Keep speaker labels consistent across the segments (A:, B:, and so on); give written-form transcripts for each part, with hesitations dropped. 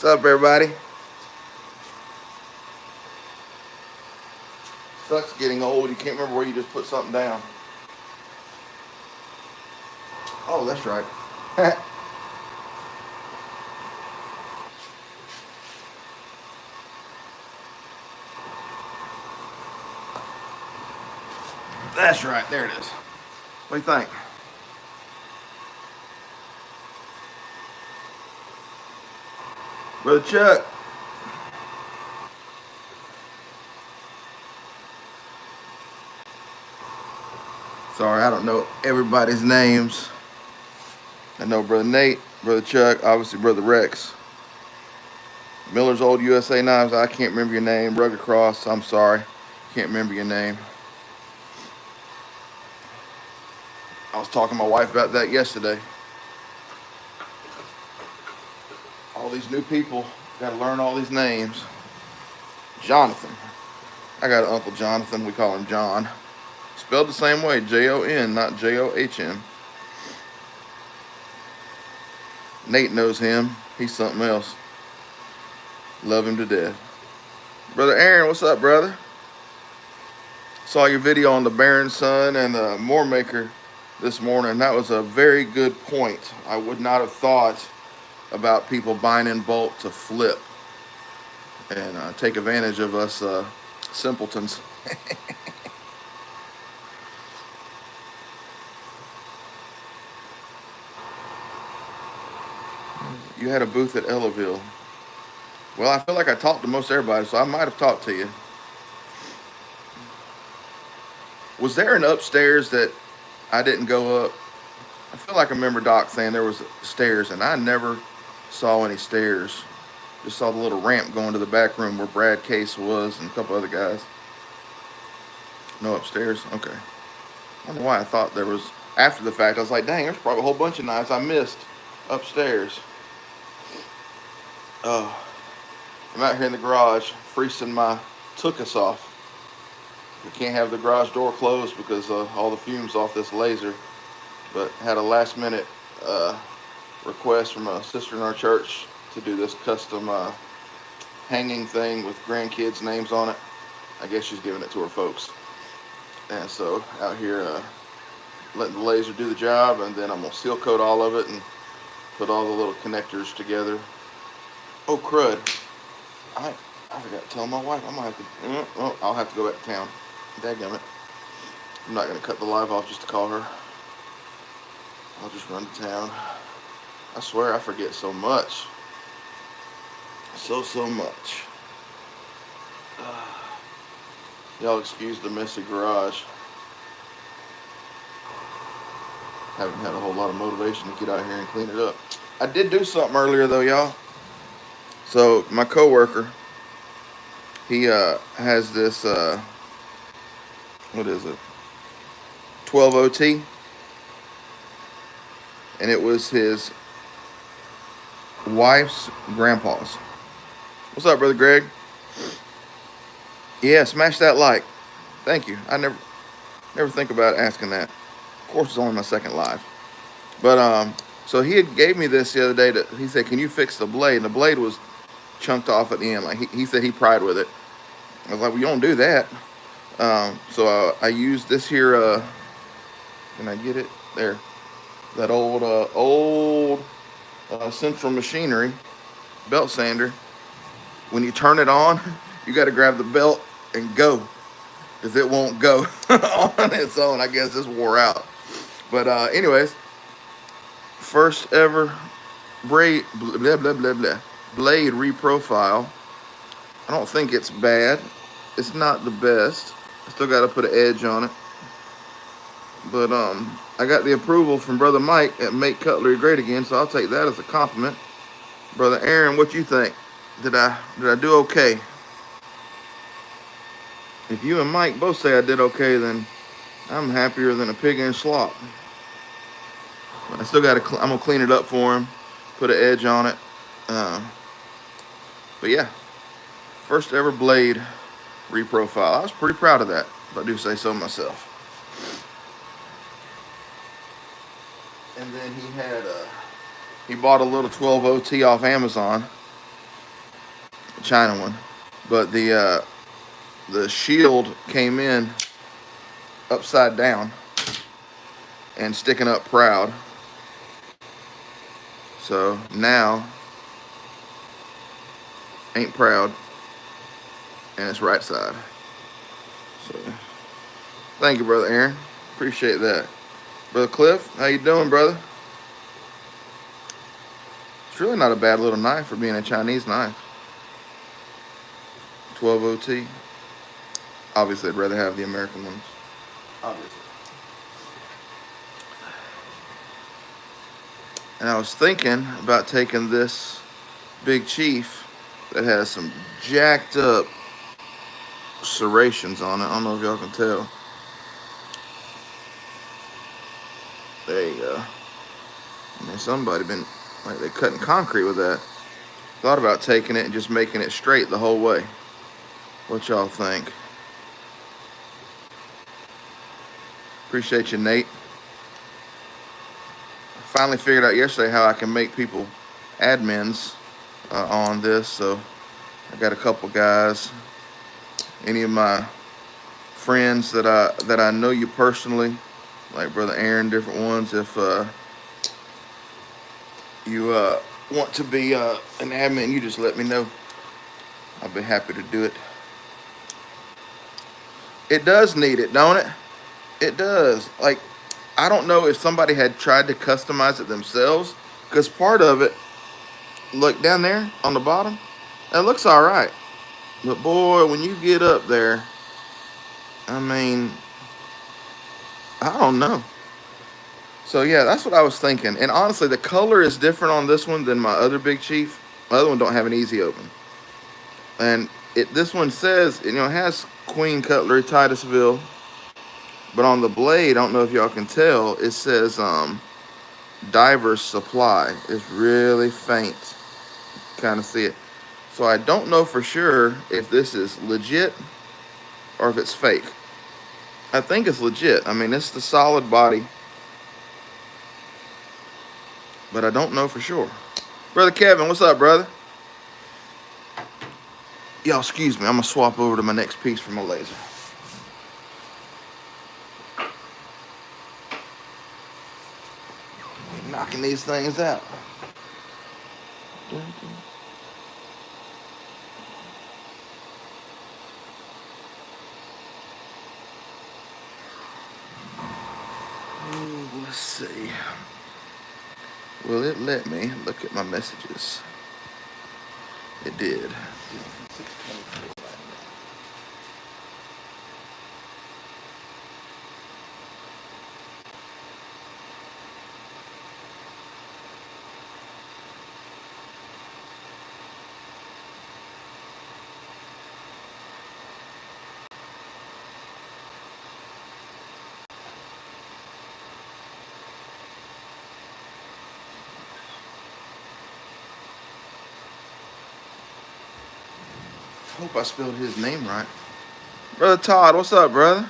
A: What's up, everybody? Sucks getting old. You can't remember where you just put something down. Oh, that's right. That's right. There it is. What do you think? Brother Chuck. Sorry, I don't know everybody's names. I know Brother Nate, Brother Chuck, obviously Brother Rex. Miller's Old USA Knives, I can't remember your name. Rugged Cross, I'm sorry. Can't remember your name. I was talking to my wife about that yesterday. All these new people, got to learn all these names. Jonathan. I got an Uncle Jonathan, we call him John. Spelled the same way, Jon, not John. Nate knows him. He's something else. Love him to death. Brother Aaron, what's up, brother? Saw your video on the Baron Son and the Moore Maker this morning. That was a very good point. I would not have thought about people buying in bulk to flip and take advantage of us simpletons. You had a booth at Ellaville. Well, I feel like I talked to most everybody, so I might have talked to you. Was there an upstairs that I didn't go up? I feel like I remember Doc saying there was stairs, and I never saw any stairs. Just saw the little ramp going to the back room where Brad Case was and a couple other guys. No upstairs? Okay. I don't know why I thought there was. After the fact, I was like, dang, there's probably a whole bunch of knives I missed upstairs. Oh, I'm out here in the garage freezing my tuchus off. We can't have the garage door closed because all the fumes off this laser. But had a last minute request from a sister in our church to do this custom hanging thing with grandkids' names on it. I guess she's giving it to her folks. And so out here letting the laser do the job, and then I'm gonna seal coat all of it and put all the little connectors together. Oh crud! I forgot to tell my wife. I'm gonna have to. Well, I'll have to go back to town. Dadgummit. I'm not gonna cut the live off just to call her. I'll just run to town. I swear I forget so much. So much. Y'all excuse the messy garage. Haven't had a whole lot of motivation to get out here and clean it up. I did do something earlier though, y'all. So my coworker, he has this what is it? 12 OT, and it was his wife's grandpa's. What's up, brother Greg? Yeah, smash that like. Thank you. I never think about asking that. Of course, it's only my second live, but so he had gave me this the other day. He said, "Can you fix the blade?" And the blade was chunked off at the end. Like he said, he pried with it. I was like, "Well, you don't do that." So I used this here. Can I get it there? That old Central Machinery belt sander. When you turn it on, you got to grab the belt and go, because it won't go on its own. I guess it's wore out. But anyways, first ever blade reprofile. I don't think it's bad. It's not the best. I still got to put an edge on it. But I got the approval from Brother Mike at Make Cutlery Great Again, so I'll take that as a compliment. Brother Aaron, what you think? Did I do okay? If you and Mike both say I did okay, then I'm happier than a pig in slop. But I still got to. I'm gonna clean it up for him, put an edge on it. But yeah, first ever blade reprofile. I was pretty proud of that, if I do say so myself. And then he bought a little 12 OT off Amazon. China one, but the shield came in upside down and sticking up proud. So now ain't proud, and it's right side. So thank you, brother Aaron. Appreciate that. Brother Cliff, how you doing, brother? It's really not a bad little knife for being a Chinese knife. 12 OT. Obviously, I'd rather have the American ones. Obviously. And I was thinking about taking this Big Chief that has some jacked up serrations on it. I don't know if y'all can tell. There you go. I mean, somebody been, like, they cutting concrete with that. Thought about taking it and just making it straight the whole way. What y'all think? Appreciate you, Nate. Finally figured out yesterday how I can make people admins on this. So I got a couple guys. Any of my friends that I know you personally, like Brother Aaron, different ones. If you want to be an admin, you just let me know. I'll be happy to do it. It does need it, don't it? It does. Like, I don't know if somebody had tried to customize it themselves, because part of it, look down there on the bottom, it looks all right. But boy, when you get up there, I mean, I don't know. So yeah, that's what I was thinking. And honestly, the color is different on this one than my other Big Chief. My other one don't have an easy open. And this one says, it has Queen Cutlery, Titusville. But on the blade, I don't know if y'all can tell, it says Diver's Supply. It's really faint. Kind of see it. So I don't know for sure if this is legit or if it's fake. I think it's legit. I mean, it's the solid body. But I don't know for sure. Brother Kevin, what's up, brother? Y'all, excuse me. I'm going to swap over to my next piece for my laser. Knocking these things out. Let's see. Will it let me look at my messages? It did. Hope I spelled his name right. Brother Todd, what's up, brother?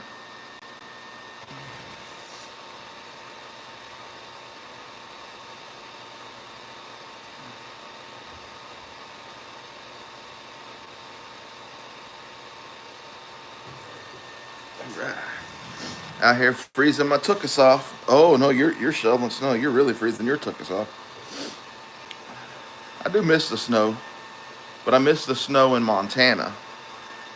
A: Right. Out here freezing my tuchus off. Oh no, you're shoveling snow. You're really freezing your tuchus off. I do miss the snow, but I miss the snow in Montana,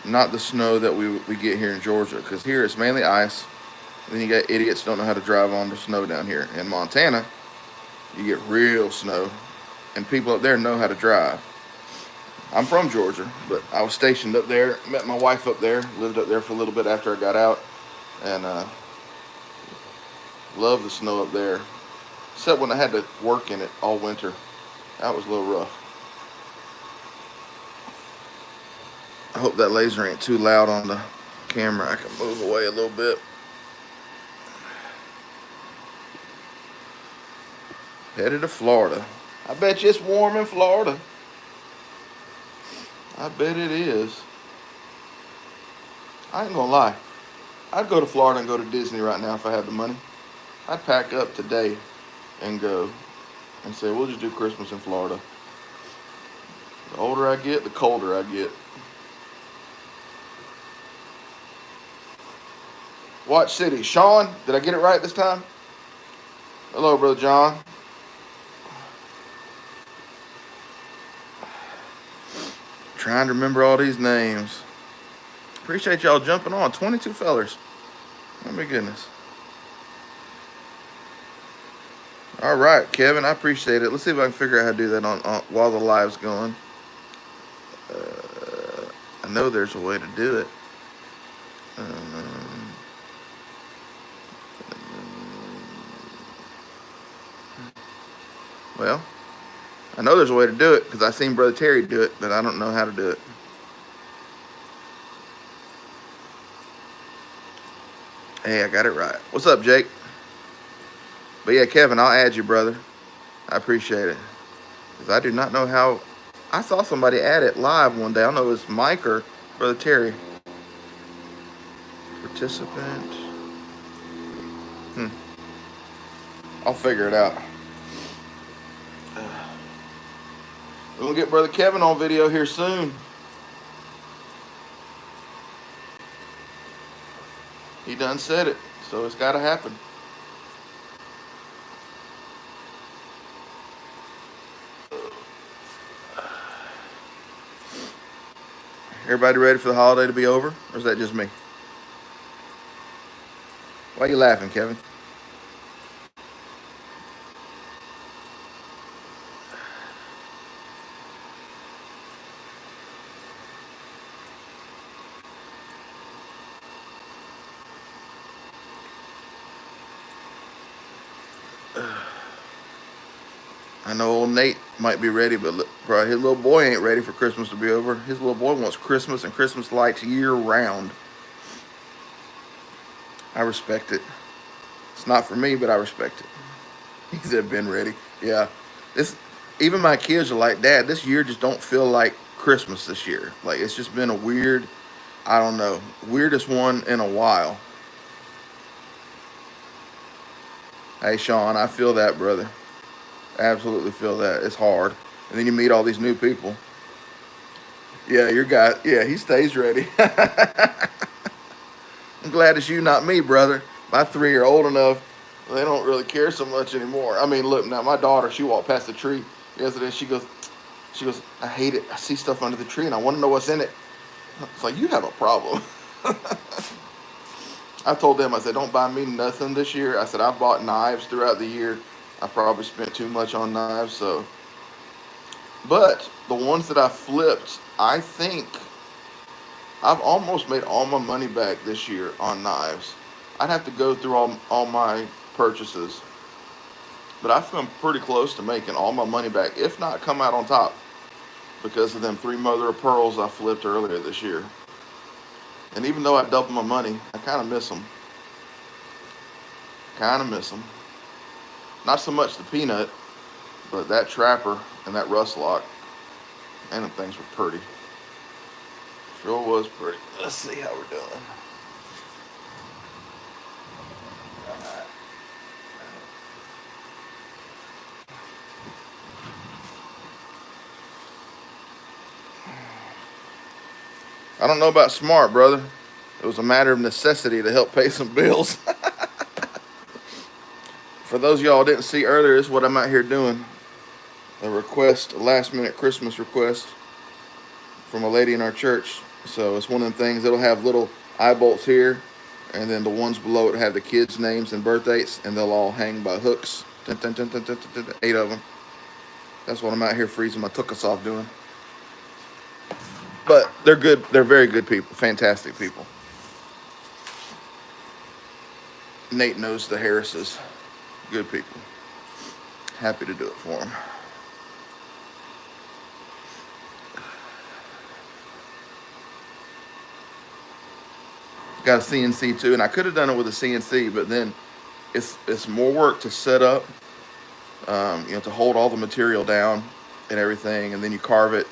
A: not the snow that we get here in Georgia. Because here it's mainly ice. And then you got idiots who don't know how to drive on the snow down here. In Montana, you get real snow, and people up there know how to drive. I'm from Georgia, but I was stationed up there, met my wife up there, lived up there for a little bit after I got out, and love the snow up there. Except when I had to work in it all winter. That was a little rough. I hope that laser ain't too loud on the camera. I can move away a little bit. Headed to Florida. I bet you it's warm in Florida. I bet it is. I ain't gonna lie. I'd go to Florida and go to Disney right now if I had the money. I'd pack up today and go and say, we'll just do Christmas in Florida. The older I get, the colder I get. Watch City. Sean, did I get it right this time? Hello, Brother John. Trying to remember all these names. Appreciate y'all jumping on. 22 fellers. Oh my goodness. All right, Kevin, I appreciate it. Let's see if I can figure out how to do that on while the live's going. I know there's a way to do it. Well, I know there's a way to do it because I seen Brother Terry do it, but I don't know how to do it. Hey, I got it right. What's up, Jake? But yeah, Kevin, I'll add you, brother. I appreciate it. Because I do not know how. I saw somebody add it live one day. I don't know if it was Mike or Brother Terry. Participant. I'll figure it out. We're going to get Brother Kevin on video here soon. He done said it, so it's got to happen. Everybody ready for the holiday to be over? Or is that just me? Why are you laughing, Kevin? I know old Nate might be ready, but probably his little boy ain't ready for Christmas to be over. His little boy wants Christmas and Christmas lights year round. I respect it. It's not for me, but I respect it. He said, "Been ready." Yeah, this. Even my kids are like, "Dad, this year just don't feel like Christmas this year. Like it's just been a weird, I don't know, weirdest one in a while." Hey, Sean, I feel that, brother. Absolutely feel that. It's hard, and then you meet all these new people. Yeah, your guy. Yeah, he stays ready. I'm glad it's you, not me, brother. My three are old enough. They don't really care so much anymore. I mean, look, now my daughter, she walked past the tree yesterday. She goes, "I hate it. I see stuff under the tree and I want to know what's in it." It's like, you have a problem. I told them, I said, don't buy me nothing this year. I said, I bought knives throughout the year. I probably spent too much on knives, so. But the ones that I flipped, I think I've almost made all my money back this year on knives. I'd have to go through all my purchases. But I feel pretty close to making all my money back, if not come out on top, because of them 3 mother of pearls I flipped earlier this year. And even though I doubled my money, I kind of miss them. Kind of miss them. Not so much the peanut, but that trapper and that rust lock. And them things were pretty. Sure was pretty. Let's see how we're doing. I don't know about smart, brother. It was a matter of necessity to help pay some bills. For those of y'all didn't see earlier, this is what I'm out here doing. A request, a last minute Christmas request from a lady in our church. So it's one of them things. It'll have little eye bolts here, and then the ones below it have the kids' names and birth dates, and they'll all hang by hooks. 8 of them. That's what I'm out here freezing my tuchus off doing. But they're good. They're very good people. Fantastic people. Nate knows the Harrises. Good people. Happy to do it for them. Got a CNC too, and I could have done it with a CNC, but then it's more work to set up, to hold all the material down and everything, and then you carve it,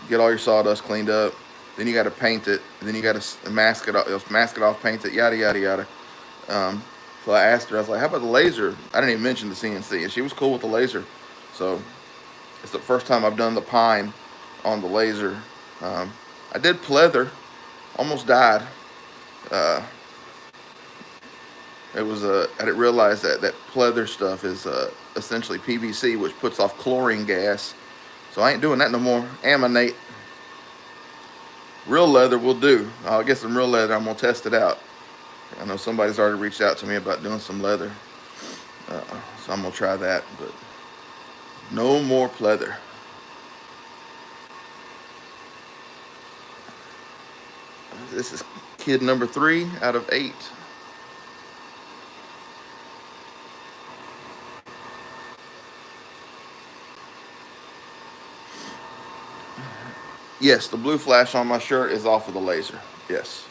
A: get all your sawdust cleaned up, then you got to paint it, and then you got to mask it off, paint it, yada yada yada. So I asked her, I was like, "How about the laser?" I didn't even mention the CNC, and she was cool with the laser. So It's the first time I've done the pine on the laser. I did pleather, almost died. Uh, I didn't realize that pleather stuff is essentially PVC, which puts off chlorine gas. So I ain't doing that no more. Aminate. Real leather will do. I'll get some real leather. I'm gonna test it out. I know somebody's already reached out to me about doing some leather, so I'm gonna try that. But no more pleather. This is kid number 3 out of 8. Yes, the blue flash on my shirt is off of the laser. Yes.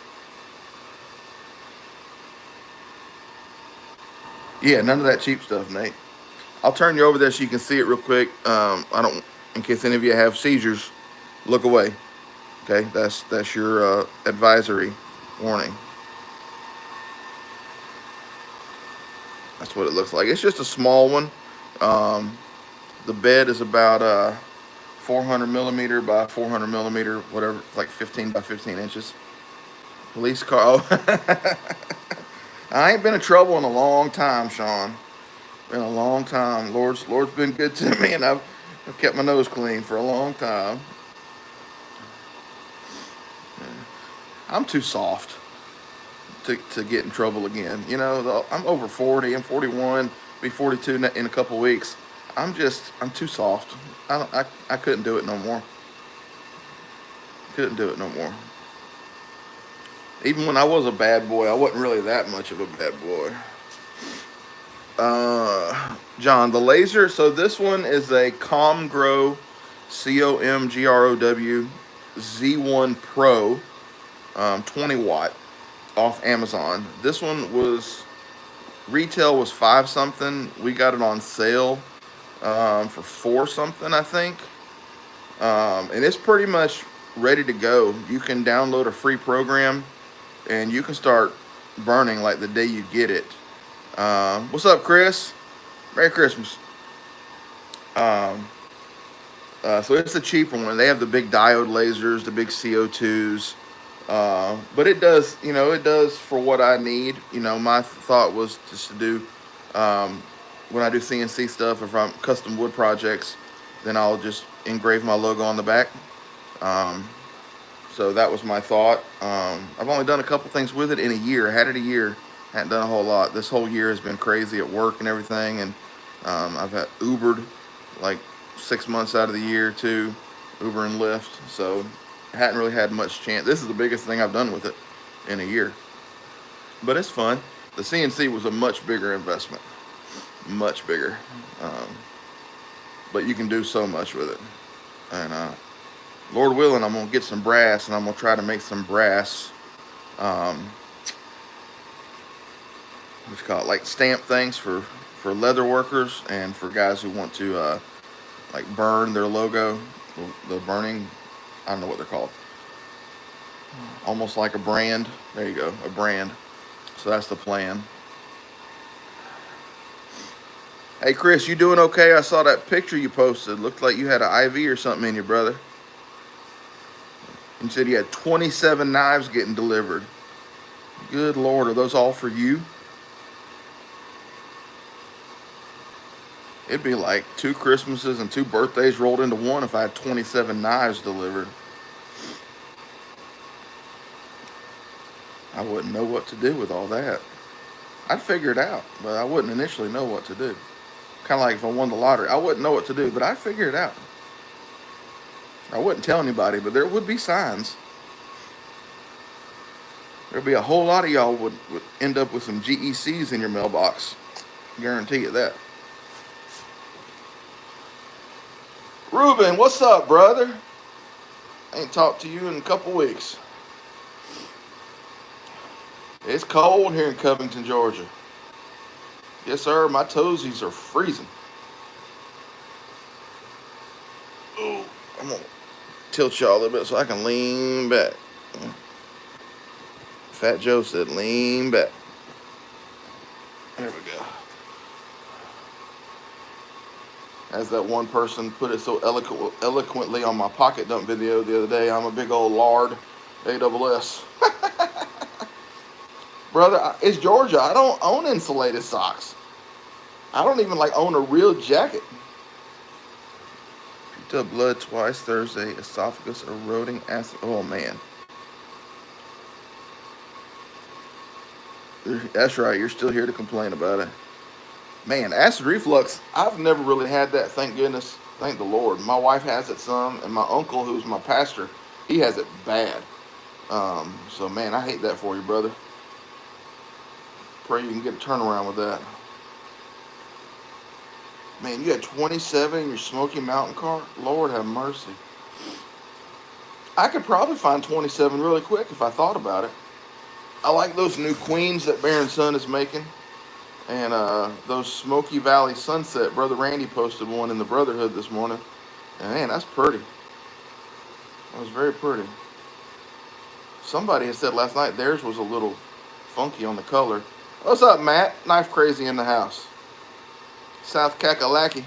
A: Yeah, none of that cheap stuff, Nate. I'll turn you over there so you can see it real quick. I don't, in case any of you have seizures, look away. Okay, that's your advisory warning. That's what it looks like. It's just a small one. The bed is about 400 millimeter by 400 millimeter, whatever, like 15 by 15 inches. Police car. Oh. I ain't been in trouble in a long time, Sean. Been a long time. Lord's been good to me, and I've kept my nose clean for a long time. I'm too soft to get in trouble again. You know, I'm over 40. I'm 41. Be 42 in a couple weeks. I'm too soft. I couldn't do it no more. Couldn't do it no more. Even when I was a bad boy, I wasn't really that much of a bad boy. John, the laser. So this one is a Comgrow, COMGROW Z1 Pro, 20 watt, off Amazon. This one was retail was 5 something. We got it on sale for 4 something, I think. And it's pretty much ready to go. You can download a free program and you can start burning like the day you get it. What's up, Chris? Merry Christmas. So it's a cheaper one. They have the big diode lasers, the big CO2s. But it does, it does for what I need. My thought was just to do, when I do CNC stuff, if I'm custom wood projects, then I'll just engrave my logo on the back. So that was my thought. I've only done a couple things with it in a year. I had it a year. Hadn't done a whole lot. This whole year has been crazy at work and everything. And I've had Ubered like 6 months out of the year too. Uber and Lyft. So I hadn't really had much chance. This is the biggest thing I've done with it in a year. But it's fun. The CNC was a much bigger investment. Much bigger. But you can do so much with it. And Lord willing, I'm going to get some brass, and I'm going to try to make some brass, what's it called, like stamp things for leather workers and for guys who want to like burn their logo, the burning, I don't know what they're called. Almost like a brand. There you go, a brand. So that's the plan. Hey Chris, you doing okay? I saw that picture you posted. Looked like you had an IV or something in you, brother. You said you had 27 knives getting delivered. Good Lord, are those all for you? It'd be like 2 Christmases and 2 birthdays rolled into one if I had 27 knives delivered. I wouldn't know what to do with all that. I'd figure it out, but I wouldn't initially know what to do. Kind of like if I won the lottery. I wouldn't know what to do, but I'd figure it out. I wouldn't tell anybody, but there would be signs. There'd be a whole lot of y'all would end up with some GECs in your mailbox. Guarantee you that. Ruben, what's up, brother? Ain't talked to you in a couple weeks. It's cold here in Covington, Georgia. Yes, sir. My toesies are freezing. Oh, I'm going to tilt y'all a little bit so I can lean back. Fat Joe said lean back. There we go. As that one person put it so eloquently on my pocket dump video the other day, I'm a big old lard, ASS. Brother, it's Georgia. I don't own insulated socks. I don't even like own a real jacket. Picked up blood twice Thursday, esophagus eroding acid. Oh man. That's right, you're still here to complain about it. Man, acid reflux, I've never really had that, thank goodness. Thank the Lord. My wife has it some, and my uncle, who's my pastor, he has it bad. So man, I hate that for you, brother. Pray you can get a turnaround with that. Man, you had 27 in your Smoky Mountain car? Lord have mercy. I could probably find 27 really quick if I thought about it. I like those new Queens that Baron Sun is making. And those Smoky Valley Sunset. Brother Randy posted one in the Brotherhood this morning. And man, that's pretty. That was very pretty. Somebody had said last night theirs was a little funky on the color. What's up, Matt? Knife Crazy in the house. South Kakalaki.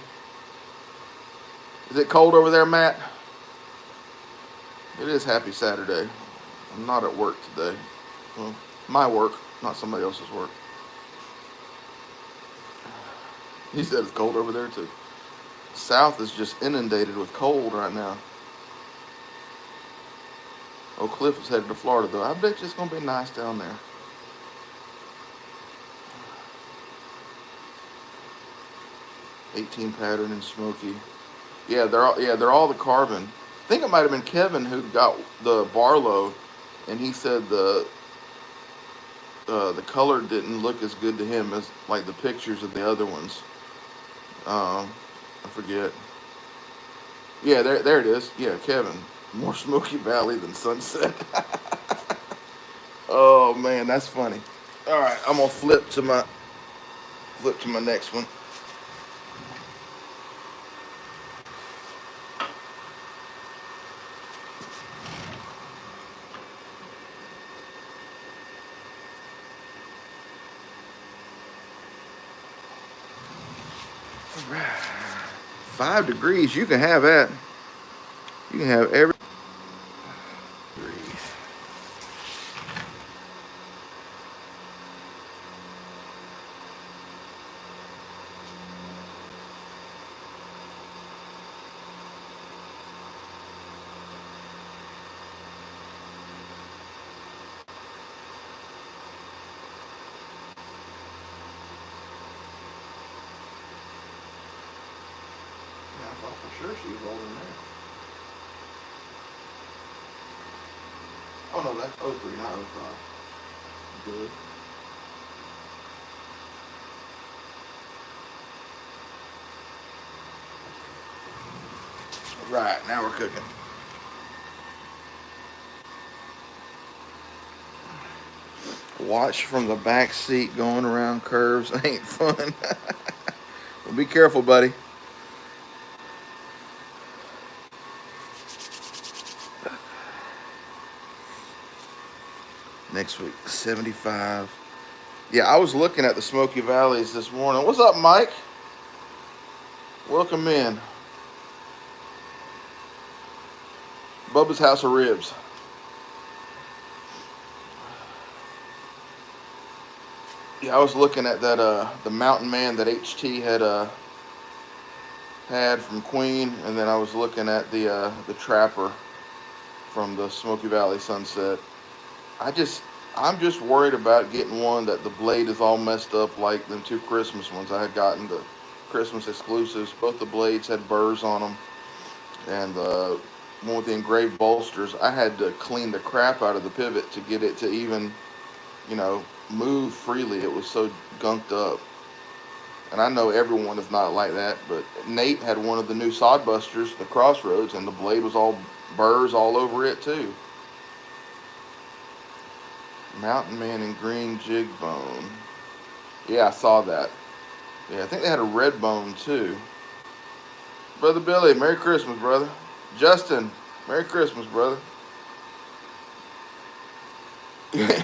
A: Is it cold over there, Matt? It is Happy Saturday. I'm not at work today. Well, my work, not somebody else's work. He said it's cold over there too. South is just inundated with cold right now. Oak Cliff is headed to Florida though. I bet you it's gonna be nice down there. '18 pattern and Smoky. Yeah, they're all the carbon. I think it might have been Kevin who got the Barlow, and he said the color didn't look as good to him as like the pictures of the other ones. I forget. Yeah, there it is. Yeah, Kevin. More Smoky Valley than Sunset. Oh man, that's funny. All right, I'm gonna flip to my next one. All right. 5 degrees, you can have that. You can have every degree. Yeah, I thought for sure she was older than that. Oh no, that's 03, not 05. Good. Right, now we're cooking. Watch from the back seat going around curves ain't fun. Well, be careful, buddy. Next week, 75. Yeah, I was looking at the Smoky Valleys this morning. What's up, Mike? Welcome in. Bubba's House of Ribs. Yeah, I was looking at that the Mountain Man that HT had from Queen, and then I was looking at the Trapper from the Smoky Valley Sunset. I'm just worried about getting one that the blade is all messed up like them 2 Christmas ones. I had gotten the Christmas exclusives. Both the blades had burrs on them, and the one with the engraved bolsters, I had to clean the crap out of the pivot to get it to even, move freely. It was so gunked up. And I know everyone is not like that, but Nate had one of the new Sodbusters, the Crossroads, and the blade was all burrs all over it too. Mountain Man in green jig bone. Yeah, I saw that. Yeah, I think they had a red bone too. Brother Billy, Merry Christmas, brother. Justin, Merry Christmas, brother.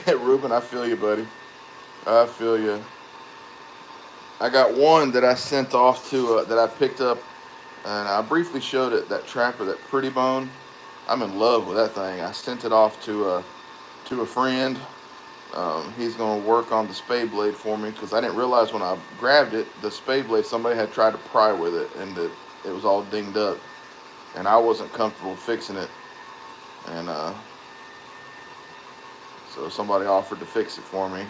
A: Ruben, I feel you, buddy. I feel you. I got one that I sent off to, that I picked up And I briefly showed it that trapper, that Pretty Bone. I'm in love with that thing. I sent it off to a friend. He's going to work on the spade blade for me because I didn't realize when I grabbed it, the spade blade, somebody had tried to pry with it and it was all dinged up. And I wasn't comfortable fixing it. And so somebody offered to fix it for me.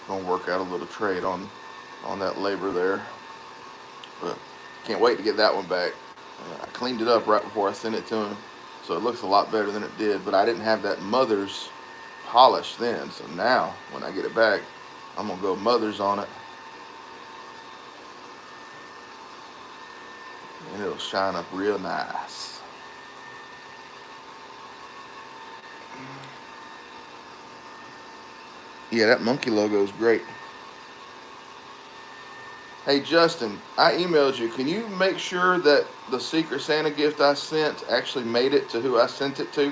A: Going to work out a little trade on that labor there. But can't wait to get that one back. I cleaned it up right before I sent it to him, so it looks a lot better than it did. But I didn't have that mother's polish then, so now when I get it back, I'm gonna go mother's on it, and it'll shine up real nice. Yeah, that monkey logo is great. Hey Justin, I emailed you. Can you make sure that the Secret Santa gift I sent actually made it to who I sent it to?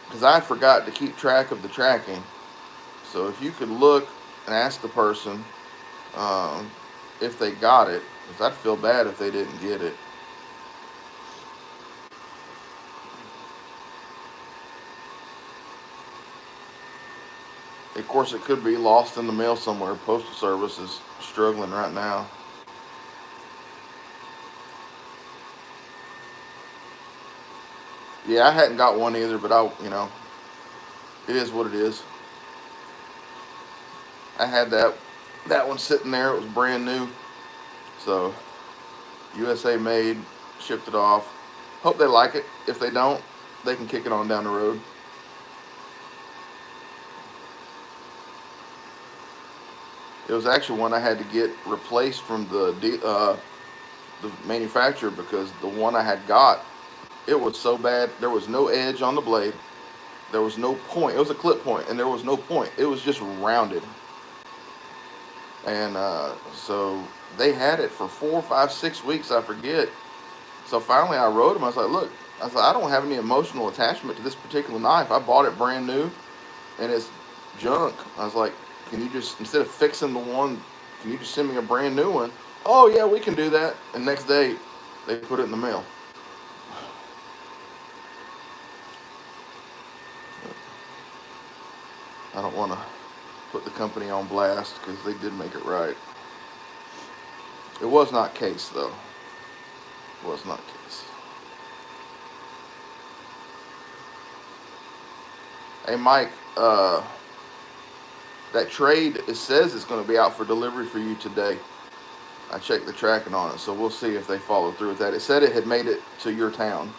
A: Because I forgot to keep track of the tracking. So if you could look and ask the person if they got it, because I'd feel bad if they didn't get it. Of course, it could be lost in the mail somewhere. Postal Service is struggling right now. Yeah, I hadn't got one either, but it is what it is. I had that one sitting there. It was brand new, so USA made, shipped it off. Hope they like it. If they don't, they can kick it on down the road. It was actually one I had to get replaced from the manufacturer because the one I had got, it was so bad. There was no edge on the blade. There was no point. It was a clip point, and there was no point. It was just rounded. And so they had it for 4, 5, 6 weeks, I forget. So finally I wrote them. I was like, look, I don't have any emotional attachment to this particular knife. I bought it brand new, and it's junk. I was like, can you just, instead of fixing the one, can you just send me a brand new one? Oh, yeah, we can do that. And next day, they put it in the mail. I don't want to put the company on blast because they did make it right. It was not case, though. It was not case. Hey, Mike, that trade, it says it's going to be out for delivery for you today. I checked the tracking on it, so we'll see if they follow through with that. It said it had made it to your town.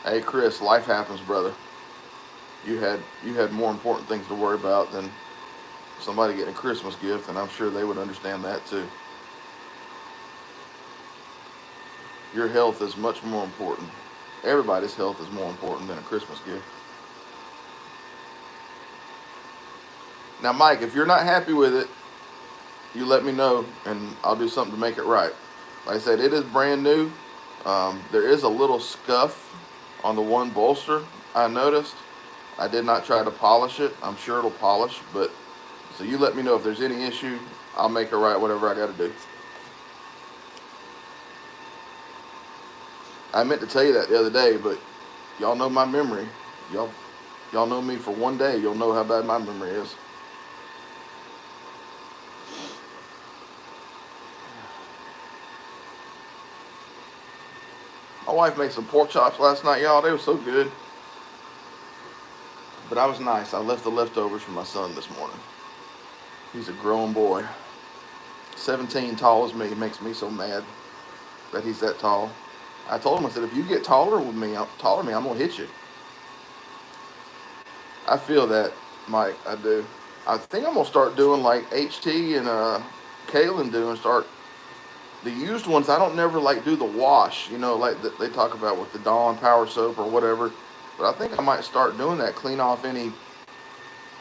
A: Hey, Chris, life happens, brother. You had more important things to worry about than somebody getting a Christmas gift, and I'm sure they would understand that too. Your health is much more important. Everybody's health is more important than a Christmas gift. Now, Mike, if you're not happy with it, you let me know, and I'll do something to make it right. Like I said, it is brand new. There is a little scuff on the one bolster I noticed. I did not try to polish it. I'm sure it'll polish, but so you let me know if there's any issue. I'll make it right, whatever I got to do. I meant to tell you that the other day, but y'all know my memory. Y'all know me for one day. You'll know how bad my memory is. My wife made some pork chops last night, y'all. They were so good. But I was nice. I left the leftovers for my son this morning. He's a grown boy. 17, tall as me. It makes me so mad that he's that tall. I told him, I said, if you get taller than me, I'm going to hit you. I feel that, Mike. I do. I think I'm going to start doing like HT and Kalen do and start the used ones. I don't never like do the wash, like they talk about with the Dawn Power Soap or whatever. But I think I might start doing that, clean off any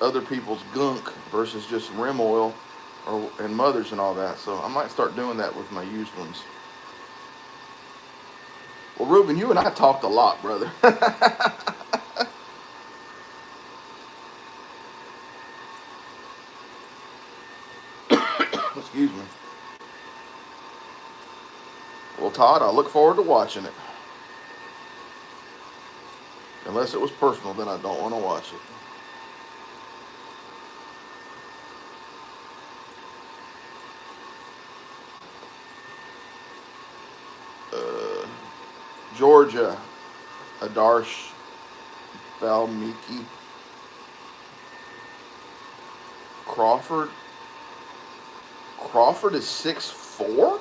A: other people's gunk versus just rim oil and mothers and all that. So I might start doing that with my used ones. Well, Ruben, you and I talked a lot, brother. Excuse me. Well, Todd, I look forward to watching it. Unless it was personal, then I don't want to watch it. Georgia, Adarsh Balmiki Crawford. Crawford is 6'4"?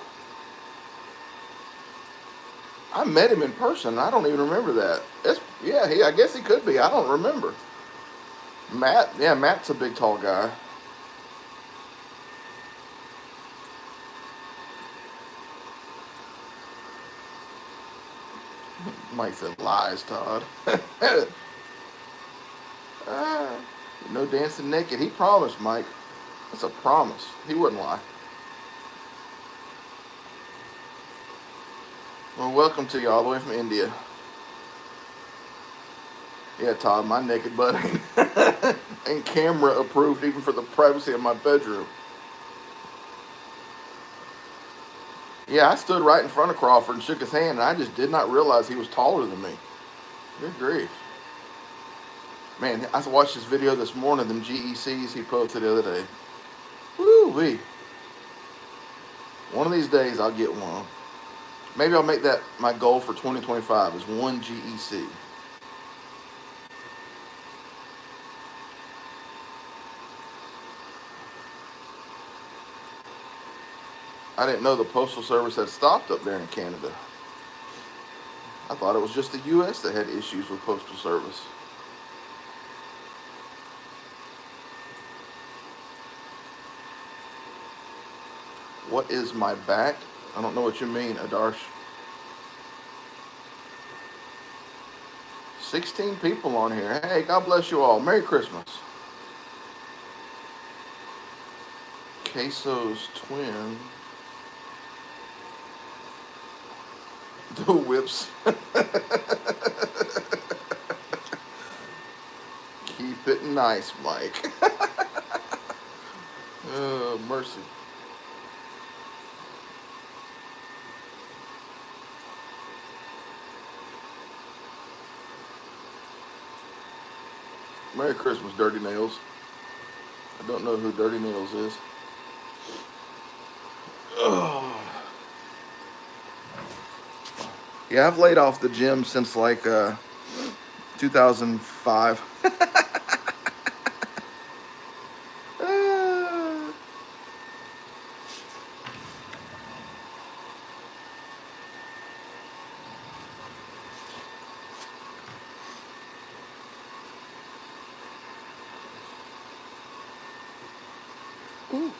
A: I met him in person. I don't even remember that. I guess he could be. I don't remember. Matt's a big, tall guy. Mike said, lies, Todd. No dancing naked. He promised, Mike. That's a promise. He wouldn't lie. Well, welcome to you all the way from India. Yeah, Todd, my naked butt ain't camera approved even for the privacy of my bedroom. Yeah, I stood right in front of Crawford and shook his hand, and I just did not realize he was taller than me. Good grief. Man, I watched this video this morning, them GECs he posted the other day. Woo-wee. One of these days I'll get one. Maybe I'll make that my goal for 2025 is one GEC. I didn't know the Postal Service had stopped up there in Canada. I thought it was just the U.S. that had issues with Postal Service. What is my back? I don't know what you mean, Adarsh. 16 people on here. Hey, God bless you all. Merry Christmas. Queso's twin. The whips. Keep it nice, Mike. Oh, mercy. Merry Christmas, Dirty Nails. I don't know who Dirty Nails is. Oh. Yeah, I've laid off the gym since like 2005. Ooh.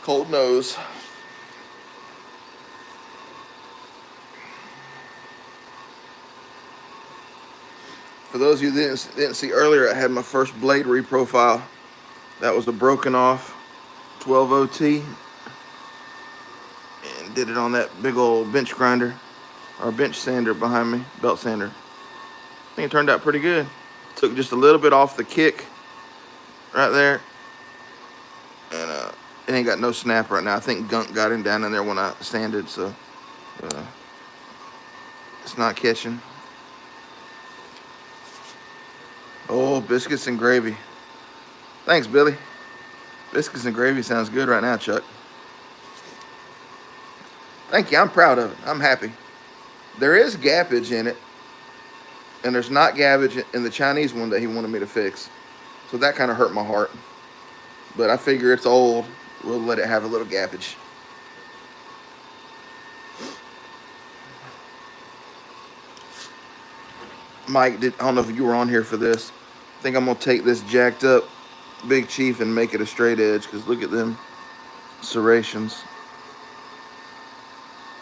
A: Cold nose. For those of you that didn't see earlier, I had my first blade reprofile. That was a broken off 12 OT. And did it on that big old bench grinder, or bench sander behind me, belt sander. I think it turned out pretty good. Took just a little bit off the kick right there. And it ain't got no snap right now. I think gunk got him down in there when I sanded, so it's not catching. Oh, biscuits and gravy. Thanks, Billy. Biscuits and gravy sounds good right now, Chuck. Thank you. I'm proud of it. I'm happy. There is gappage in it, and there's not gappage in the Chinese one that he wanted me to fix. So that kind of hurt my heart. But I figure it's old. We'll let it have a little gappage. Mike, I don't know if you were on here for this. I think I'm going to take this jacked up Big Chief and make it a straight edge, because look at them serrations.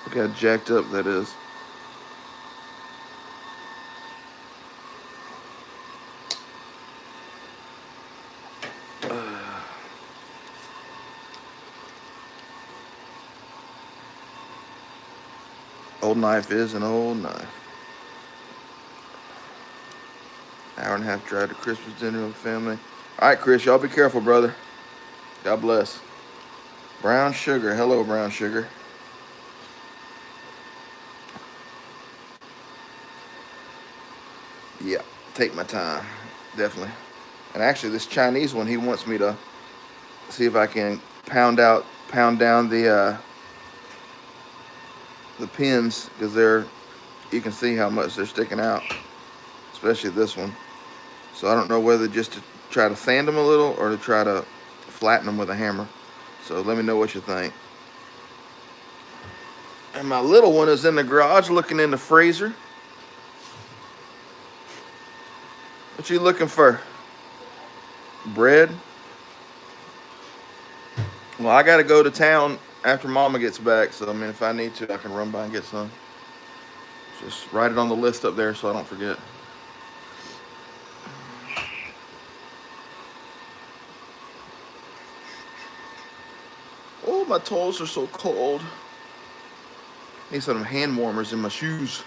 A: Look how jacked up that is. Old knife is an old knife. Hour and a half drive to Christmas dinner with family. All right, Chris, y'all be careful, brother. God bless. Brown sugar. Hello, brown sugar. Yeah, take my time. Definitely. And actually, this Chinese one, he wants me to see if I can pound down the pins, because you can see how much they're sticking out, especially this one. So I don't know whether just to try to sand them a little or to try to flatten them with a hammer. So let me know what you think. And my little one is in the garage looking in the freezer. What you looking for? Bread? Well, I gotta go to town after Mama gets back, so I mean, if I need to, I can run by and get some. Just write it on the list up there so I don't forget. Oh, my toes are so cold. Need some hand warmers in my shoes.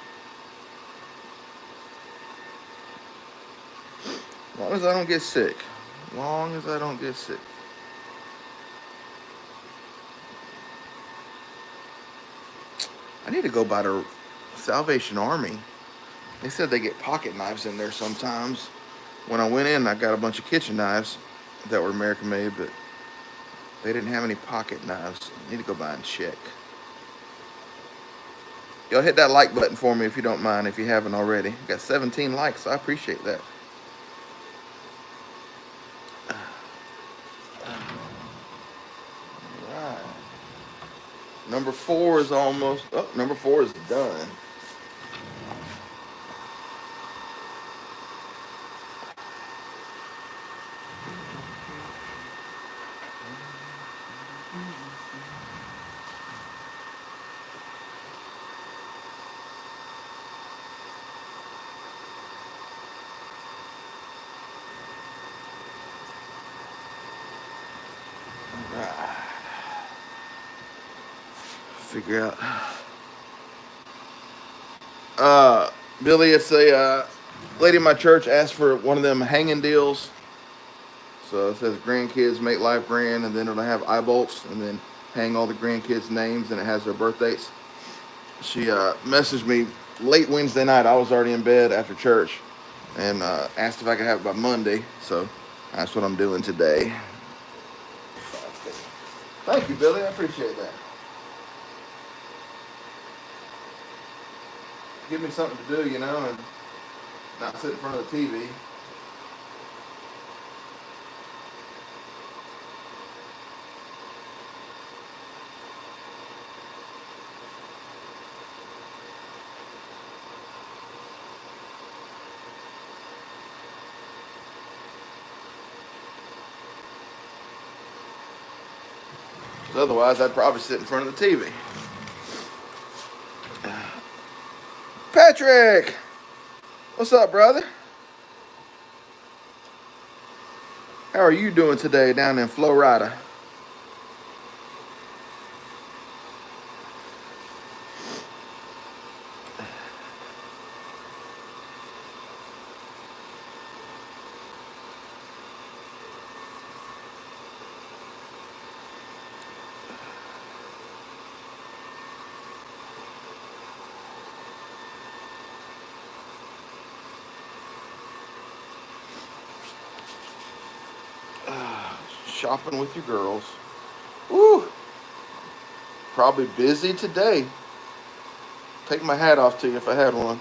A: As long as I don't get sick. As long as I don't get sick. I need to go by the Salvation Army. They said they get pocket knives in there sometimes. When I went in, I got a bunch of kitchen knives that were American made, but they didn't have any pocket knives. I need to go by and check. Y'all hit that like button for me if you don't mind, if you haven't already. Got 17 likes, so I appreciate that. Alright. Number 4 is almost, number 4 is done. Figure out. Billy, it's a lady in my church asked for one of them hanging deals. So it says grandkids make life grand, and then it'll have eye bolts, and then hang all the grandkids' names, and it has their birthdays. She messaged me late Wednesday night. I was already in bed after church, and asked if I could have it by Monday. So that's what I'm doing today. Thank you, Billy. I appreciate that. Give me something to do, and not sit in front of the TV. Otherwise, I'd probably sit in front of the TV. Patrick! What's up, brother? How are you doing today down in Florida? Shopping with your girls. Woo! Probably busy today. Take my hat off to you if I had one.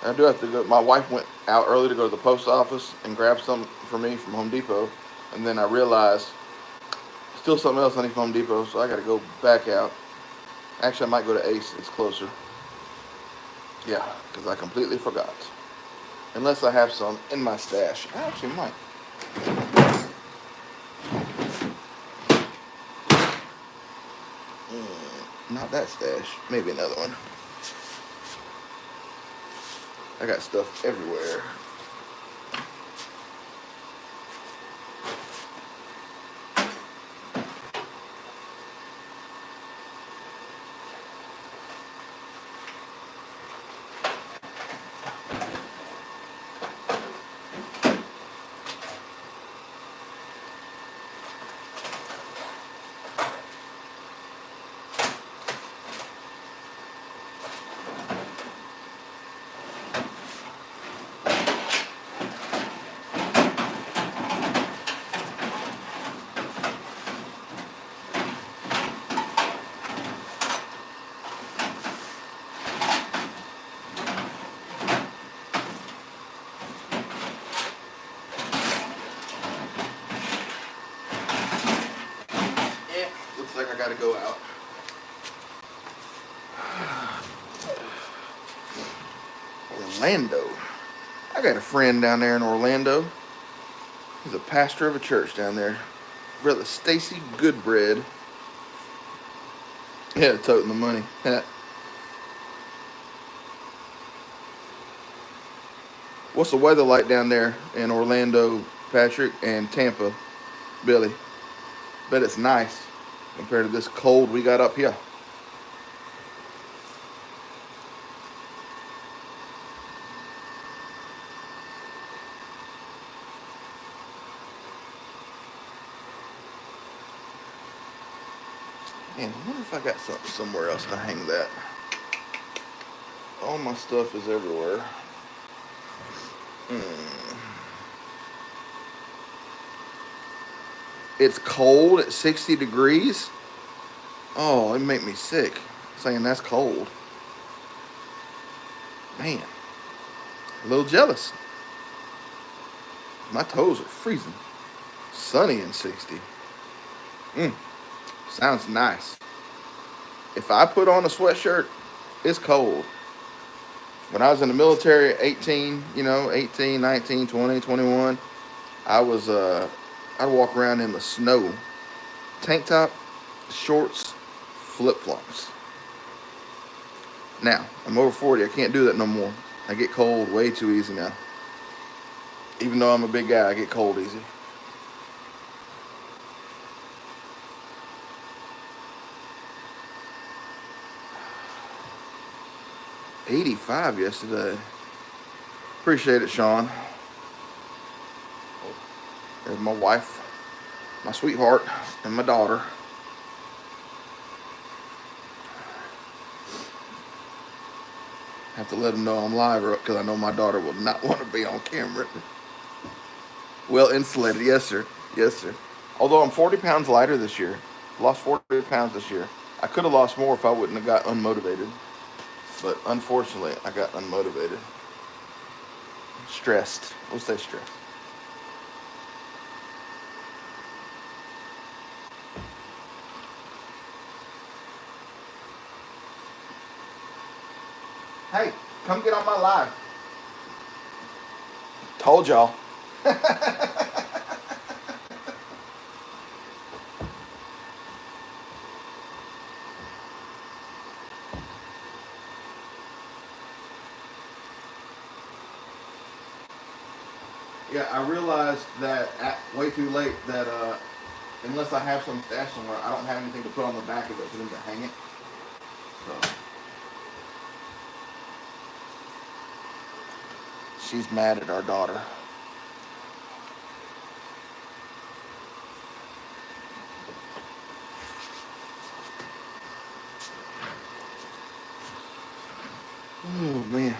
A: I do have to go. My wife went out early to go to the post office and grab some for me from Home Depot. And then I realized still something else I need from Home Depot, so I got to go back out. Actually, I might go to Ace. It's closer. Yeah, because I completely forgot. Unless I have some in my stash. I actually might. Not that stash. Maybe another one. I got stuff everywhere. got to go out. Orlando. I got a friend down there in Orlando. He's a pastor of a church down there. Brother Stacy Goodbread. Yeah, toting the money. What's the weather like down there in Orlando, Patrick, and Tampa, Billy? Bet it's nice compared to this cold we got up here. Man, I wonder if I got something somewhere else to hang that. All my stuff is everywhere. It's cold at 60 degrees. Oh, it make me sick saying that's cold. Man, a little jealous. My toes are freezing. Sunny and 60. Sounds nice. If I put on a sweatshirt, it's cold. When I was in the military at 18, 18, 19, 20, 21, I was, I'd walk around in the snow. Tank top, shorts, flip-flops. Now, I'm over 40. I can't do that no more. I get cold way too easy now. Even though I'm a big guy, I get cold easy. $85 yesterday. Appreciate it, Sean. There's my wife, my sweetheart, and my daughter. Have to let them know I'm live because I know my daughter will not want to be on camera. Well insulated, yes sir, yes sir. Although I'm 40 pounds lighter this year, lost 40 pounds this year. I could have lost more if I wouldn't have got unmotivated. But unfortunately, I got unmotivated. Stressed. We'll say stressed. Hey, come get on my live. Told y'all. Yeah, I realized that way too late that unless I have some stash somewhere, I don't have anything to put on the back of it for them to hang it. So she's mad at our daughter. Oh man.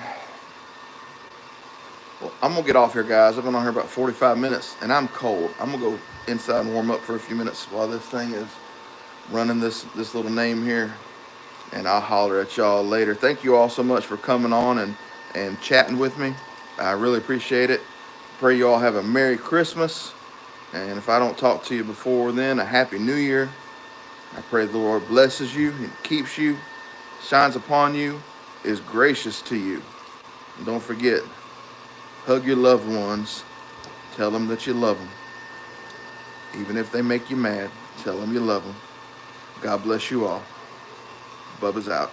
A: Well, I'm gonna get off here, guys. I've been on here about 45 minutes, and I'm cold. I'm gonna go inside and warm up for a few minutes while this thing is running this little name here, and I'll holler at y'all later. Thank you all so much for coming on and chatting with me. I really appreciate it. Pray you all have a Merry Christmas, and if I don't talk to you before then, a Happy New Year. I pray the Lord blesses you and keeps you, shines upon you, is gracious to you. And don't forget, hug your loved ones. Tell them that you love them. Even if they make you mad, tell them you love them. God bless you all. Bubba's out.